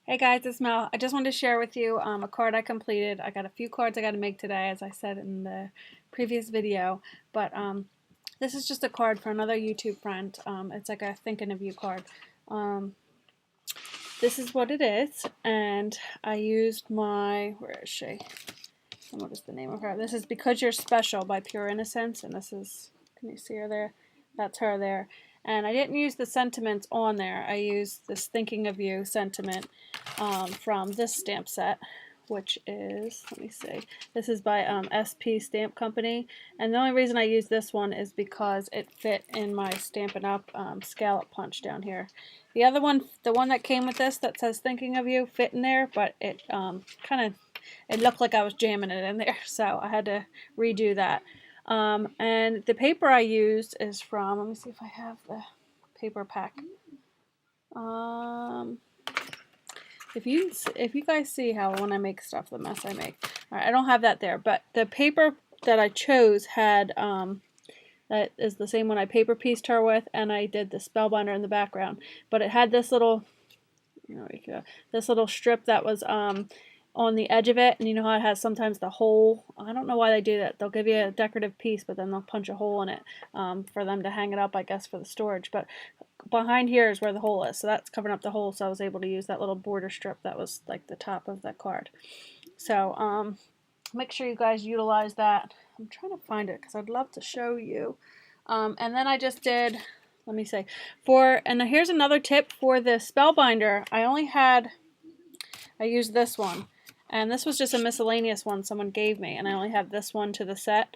Hey guys, it's Mel. I just wanted to share with you a card I completed. I got a few cards I got to make today, as I said in the previous video. But this is just a card for another YouTube friend. It's like a thinking of you card. This is what it is, and I used my, where is she? And what is the name of her? This is Because You're Special by Pure Innocence, and this is, can you see her there? That's her there. And I didn't use the sentiments on there. I used this Thinking of You sentiment from this stamp set, which is, let me see, this is by SP Stamp Company. And the only reason I use this one is because it fit in my Stampin' Up! Scallop punch down here. The other one, the one that came with this that says Thinking of You, fit in there, but it it looked like I was jamming it in there, so I had to redo that. And the paper I used is from, let me see if I have the paper pack. If you guys see how when I make stuff, the mess I make. All right, I don't have that there, but the paper that I chose had, that is the same one I paper pieced her with, and I did the spellbinder in the background. But it had this little, this little strip that was on the edge of it, and you know how it has sometimes the hole. I don't know why they do that. They'll give you a decorative piece, but then they'll punch a hole in it for them to hang it up, I guess, for the storage. But behind here is where the hole is, so that's covering up the hole, so I was able to use that little border strip that was like the top of that card. So make sure you guys utilize that. I'm trying to find it because I'd love to show you. And then I just did, let me see, and here's another tip for the spellbinder. I used this one. And this was just a miscellaneous one someone gave me, and I only have this one to the set.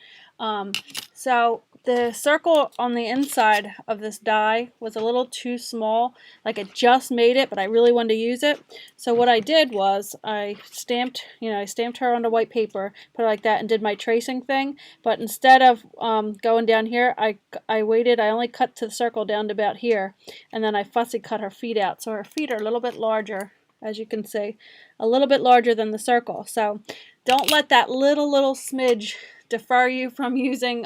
So the circle on the inside of this die was a little too small. Like, it just made it, but I really wanted to use it. So what I did was I stamped her onto white paper, put it like that, and did my tracing thing. But instead of going down here, I waited. I only cut to the circle down to about here, and then I fussy cut her feet out. So her feet are a little bit larger, as you can see, a little bit larger than the circle. So don't let that little smidge defer you from using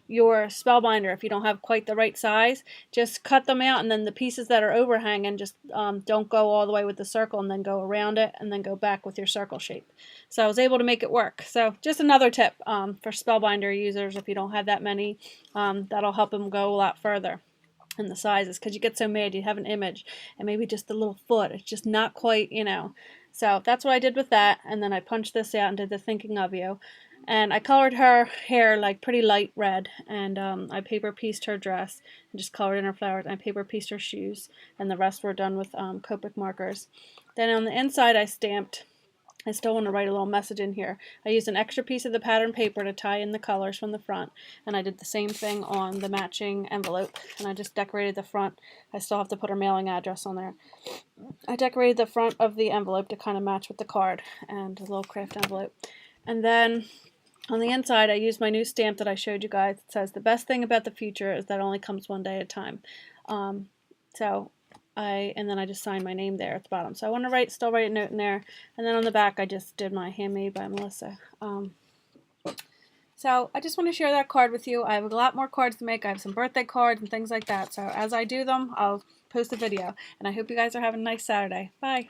your spellbinder if you don't have quite the right size. Just cut them out, and then the pieces that are overhanging, just don't go all the way with the circle, and then go around it, and then go back with your circle shape. So I was able to make it work. So just another tip for spellbinder users, if you don't have that many, that'll help them go a lot further in the sizes, because you get so mad you have an image and maybe just a little foot, it's just not quite, so that's what I did with that. And then I punched this out and did the Thinking of You, and I colored her hair like pretty light red, and I paper pieced her dress and just colored in her flowers, and I paper pieced her shoes, and the rest were done with Copic markers. Then on the inside I still want to write a little message in here. I used an extra piece of the pattern paper to tie in the colors from the front, and I did the same thing on the matching envelope, and I just decorated the front. I still have to put her mailing address on there. I decorated the front of the envelope to kind of match with the card, and a little craft envelope. And then on the inside, I used my new stamp that I showed you guys. It says, "The best thing about the future is that it only comes one day at a time." And then I just signed my name there at the bottom. So I want to still write a note in there. And then on the back, I just did my Handmade by Melissa. So I just want to share that card with you. I have a lot more cards to make. I have some birthday cards and things like that. So as I do them, I'll post a video. And I hope you guys are having a nice Saturday. Bye.